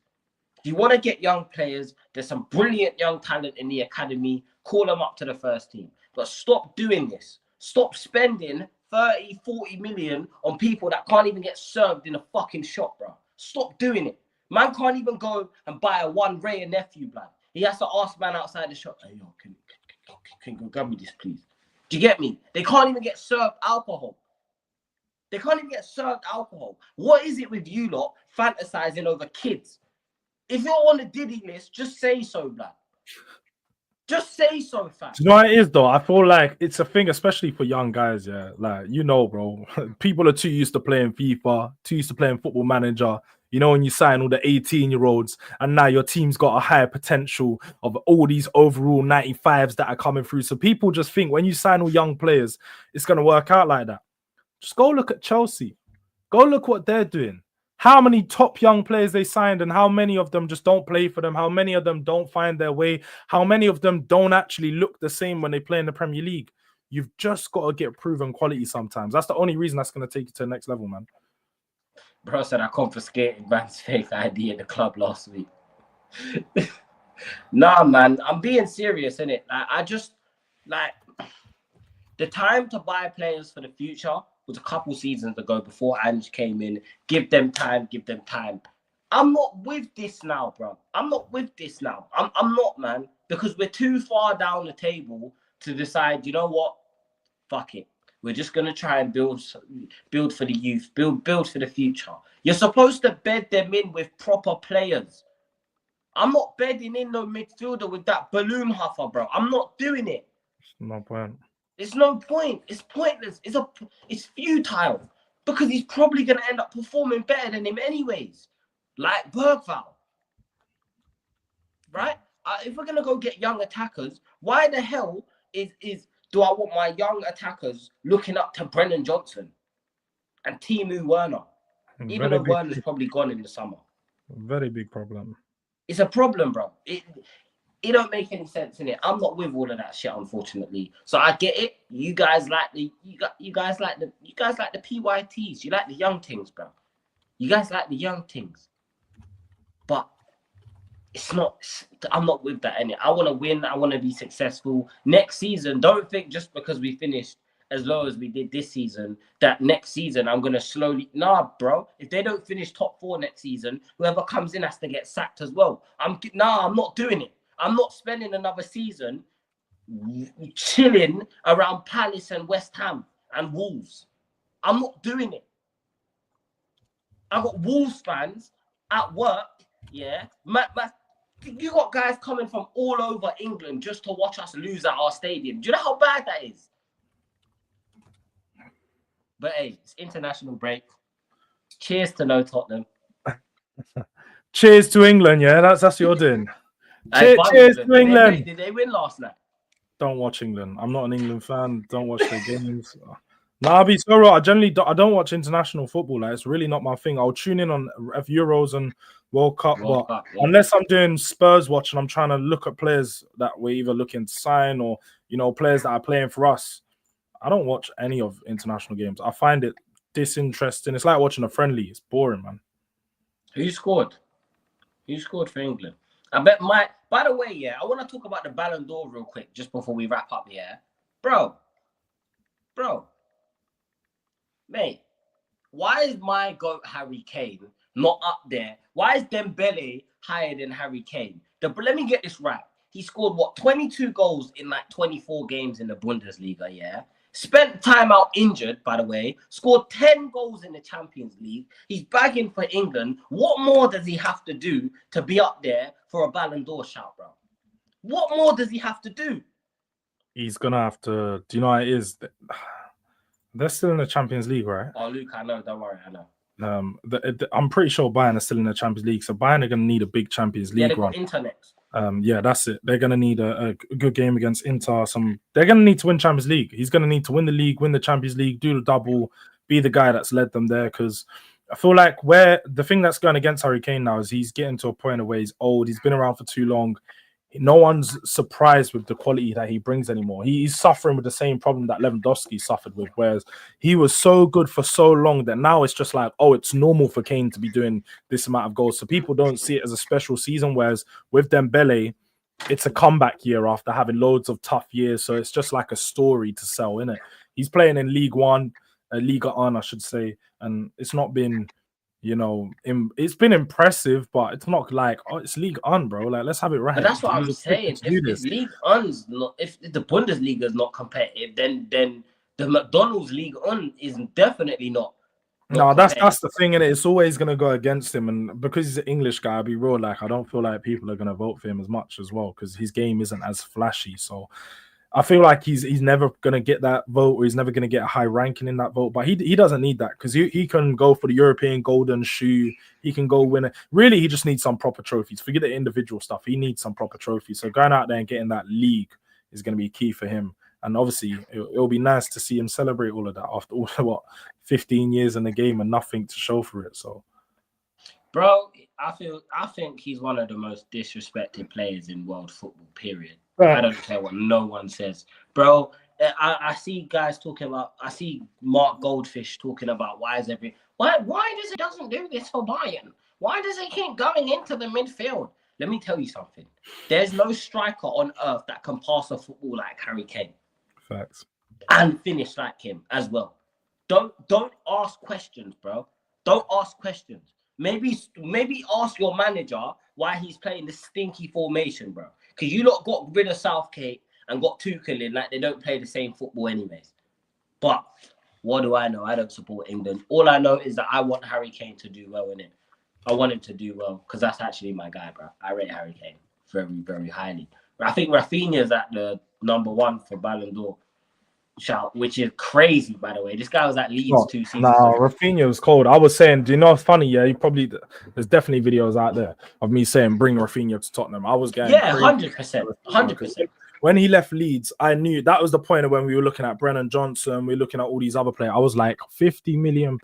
If you want to get young players, there's some brilliant young talent in the academy. Call them up to the first team. But stop doing this. Stop spending 30, 40 million on people that can't even get served in a fucking shop, bro. Stop doing it. Man can't even go and buy a one Ray and nephew, blood. He has to ask man outside the shop, hey, yo, can you grab me this, please? Do you get me? They can't even get served alcohol. What is it with you lot fantasizing over kids? If you're on the Diddy list, just say so, blood. Just say so, fam. Do you know what it is, though? I feel like it's a thing, especially for young guys, yeah. Like, bro, people are too used to playing FIFA, too used to playing Football Manager. You know, when you sign all the 18-year-olds and now your team's got a higher potential of all these overall 95s that are coming through. So people just think when you sign all young players, it's going to work out like that. Just go look at Chelsea. Go look what they're doing. How many top young players they signed and how many of them just don't play for them? How many of them don't find their way? How many of them don't actually look the same when they play in the Premier League? You've just got to get proven quality sometimes. That's the only reason that's going to take you to the next level, man. Bro said I confiscated man's fake ID in the club last week. Nah, man, I'm being serious, innit? Like, the time to buy players for the future was a couple seasons ago before Ange came in. Give them time. I'm not with this now, bro. I'm not, man, because we're too far down the table to decide, you know what? Fuck it. We're just going to try and build for the youth, build for the future. You're supposed to bed them in with proper players. I'm not bedding in no midfielder with that balloon huffer, bro. I'm not doing it. No point. It's no point. It's pointless. It's futile because he's probably gonna end up performing better than him anyways. Like Bergvall, right? If we're gonna go get young attackers, why the hell do I want my young attackers looking up to Brennan Johnson and Timu Werner? Even though Werner's probably gone in the summer. Very big problem. It's a problem, bro. It don't make any sense in it. I'm not with all of that shit, unfortunately. So I get it. You guys like the PYTs. You like the young things, bro. You guys like the young things. But I'm not with that any. I want to win. I want to be successful next season. Don't think just because we finished as low as we did this season that next season I'm gonna slowly. Nah, bro. If they don't finish top 4 next season, whoever comes in has to get sacked as well. I'm not doing it. I'm not spending another season chilling around Palace and West Ham and Wolves. I'm not doing it. I've got Wolves fans at work. Yeah, you got guys coming from all over England just to watch us lose at our stadium. Do you know how bad that is? But hey, it's international break. Cheers to no Tottenham. Cheers to England, yeah. That's what you're doing. Cheers to England. Did they win last night? Don't watch England. I'm not an England fan. Don't watch their games. No, I'll be so right. I don't watch international football. Like, it's really not my thing. I'll tune in on Euros and World Cup, but unless I'm doing Spurs watch and I'm trying to look at players that we're either looking to sign or players that are playing for us, I don't watch any of international games. I find it disinteresting. It's like watching a friendly. It's boring, man. Who scored? Who scored for England? I bet by the way, yeah, I want to talk about the Ballon d'Or real quick just before we wrap up, yeah. Bro. Mate, why is my GOAT Harry Kane not up there? Why is Dembele higher than Harry Kane? Let me get this right. He scored, 22 goals in like 24 games in the Bundesliga, yeah? Spent time out injured, by the way. Scored 10 goals in the Champions League. He's bagging for England. What more does he have to do to be up there for a Ballon d'Or shout, bro? What more does he have to do? He's going to have to... Do you know what it is? They're still in the Champions League, right? Oh, Luke, I know. Don't worry, I know. I'm pretty sure Bayern are still in the Champions League, so Bayern are going to need a big Champions League they've run. Got internet. Yeah, that's it. They're going to need a good game against Inter. They're going to need to win Champions League. He's going to need to win the league, win the Champions League, do the double, be the guy that's led them there. Because I feel like the thing that's going against Harry Kane now is he's getting to a point where he's old. He's been around for too long. No one's surprised with the quality that he brings anymore. He's suffering with the same problem that Lewandowski suffered with, whereas he was so good for so long that now it's just like, oh, it's normal for Kane to be doing this amount of goals. So people don't see it as a special season, whereas with Dembele, it's a comeback year after having loads of tough years. So it's just like a story to sell, innit? He's playing in Ligue 1, Liga 1, I should say, and it's not been... it's been impressive, but it's not like, oh, it's League On, bro. Like, let's have it right. But that's what I'm saying. If League On's not, if the Bundesliga is not competitive, then the McDonald's League On is definitely not. No, that's the thing, and it's always gonna go against him. And because he's an English guy, I'll be real. Like, I don't feel like people are gonna vote for him as much as well because his game isn't as flashy. So I feel like he's never going to get that vote, or he's never going to get a high ranking in that vote. But he doesn't need that because he can go for the European Golden Shoe. He can go win it. Really, he just needs some proper trophies. Forget the individual stuff. He needs some proper trophies. So going out there and getting that league is going to be key for him. And obviously, it'll be nice to see him celebrate all of that after 15 years in the game and nothing to show for it. So, bro, I think he's one of the most disrespected players in world football, period. Right. I don't care what no one says. Bro, I see guys talking about, I see Mark Goldfish talking about why does he doesn't do this for Bayern? Why does he keep going into the midfield? Let me tell you something. There's no striker on earth that can pass a football like Harry Kane. Facts. And finish like him as well. Don't ask questions, bro. Don't ask questions. Maybe ask your manager why he's playing this stinky formation, bro. Because you lot got rid of Southgate and got Tuchel in, like they don't play the same football anyways. But what do I know? I don't support England. All I know is that I want Harry Kane to do well in it. I want him to do well because that's actually my guy, bro. I rate Harry Kane very, very highly. But I think Rafinha's at the #1 for Ballon d'Or shout, which is crazy, by the way. This guy was at Leeds 2 seasons No, ago. Rafinha was cold. I was saying, do you know what's funny? Yeah, there's definitely videos out there of me saying bring Rafinha to Tottenham. I was getting Yeah, crazy. 100%. 100%. When he left Leeds, I knew that was the point of when we were looking at Brennan Johnson, we were looking at all these other players. I was like, £50 million,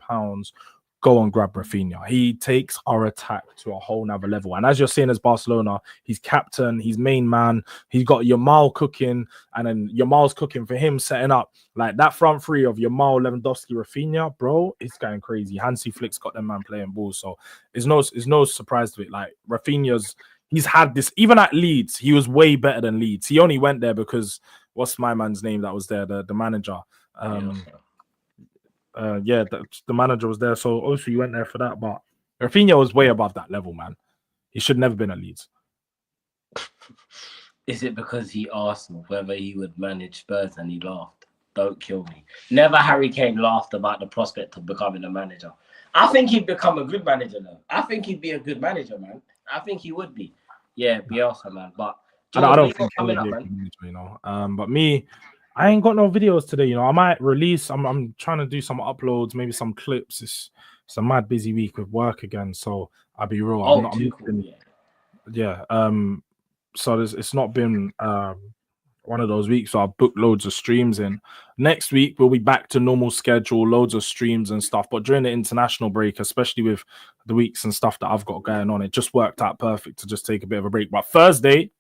go and grab Rafinha. He takes our attack to a whole nother level. And as you're seeing as Barcelona, he's captain, he's main man, he's got Yamal cooking, and then Yamal's cooking for him, setting up. Like that front three of Yamal, Lewandowski, Rafinha, bro, it's going crazy. Hansi Flick's got them man playing ball. So it's no surprise to it. Like Rafinha's he's had this, even at Leeds, he was way better than Leeds. He only went there because what's my man's name that was there, the manager. The manager was there, so also he went there for that. But Rafinha was way above that level, man. He should never been at Leeds. Is it because he asked whether he would manage Spurs and he laughed? Don't kill me. Never Harry Kane laughed about the prospect of becoming a manager. I think he'd become a good manager, though. I think he'd be a good manager, man. I think he would be. Yeah, Bielsa, man. But George, I don't think coming up, man. Manager, you know. But me, I ain't got no videos today, you know. I might release. I'm trying to do some uploads, maybe some clips. It's a mad busy week with work again, so I'll be real. So it's not been one of those weeks. So I've booked loads of streams in. Next week we'll be back to normal schedule, loads of streams and stuff. But during the international break, especially with the weeks and stuff that I've got going on, it just worked out perfect to just take a bit of a break. But Thursday,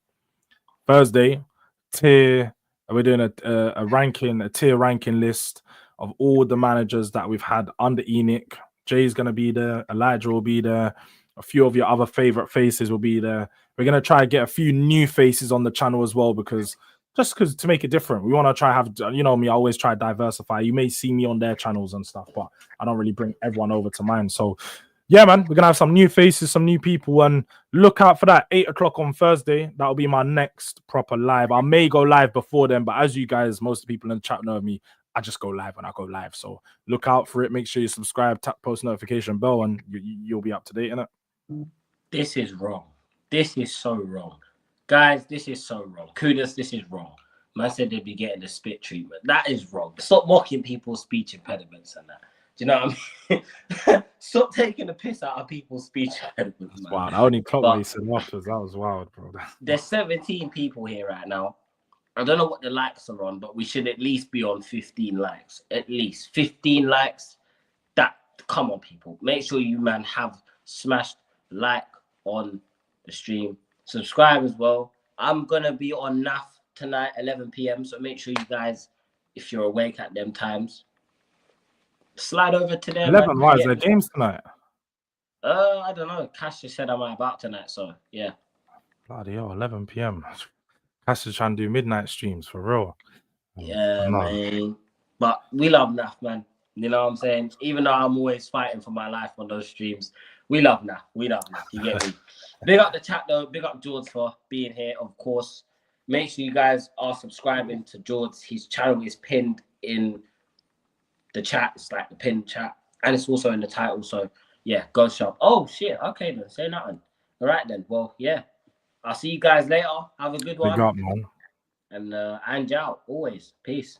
tier. We're doing a tier ranking list of all the managers that we've had under ENIC. Jay's going to be there. Elijah will be there. A few of your other favorite faces will be there. We're going to try to get a few new faces on the channel as well because to make it different. We want to try have, you know me, I always try to diversify. You may see me on their channels and stuff, but I don't really bring everyone over to mine. So yeah, man, we're going to have some new faces, some new people, and look out for that 8 o'clock on Thursday. That'll be my next proper live. I may go live before then, but as you guys, most people in the chat know me, I just go live when I go live. So look out for it. Make sure you subscribe, tap post notification bell, and you'll be up to date in it. This is wrong. This is so wrong. Guys, this is so wrong. Kudos, this is wrong. Man said they'd be getting the spit treatment. That is wrong. Stop mocking people's speech impediments and that. Do you know what I mean? Stop taking the piss out of people's speech impediments, man. Wow, I only clocked what he said afterwards. That was wild, bro. There's 17 people here right now. I don't know what the likes are on, but we should at least be on 15 likes. At least 15 likes. Come on, people. Make sure you, man, have smashed like on the stream. Subscribe as well. I'm going to be on NAF tonight, 11 p.m. So make sure you guys, if you're awake at them times, slide over to them. 11, why is there games tonight? I don't know. Cash just said I'm about tonight, so yeah. Bloody hell, 11 p.m. Cash is trying to do midnight streams for real. Yeah, man. But we love NAF, man. You know what I'm saying? Even though I'm always fighting for my life on those streams, we love NAF. We love NAF. You get me? Big up the chat, though. Big up George for being here, of course. Make sure you guys are subscribing to George. His channel is pinned in the chat. It's like the pinned chat. And it's also in the title. So, yeah, go shop. Oh, shit. Okay, then. Say nothing. All right, then. Well, yeah. I'll see you guys later. Have a good one. Big up, man. And out, always. Peace.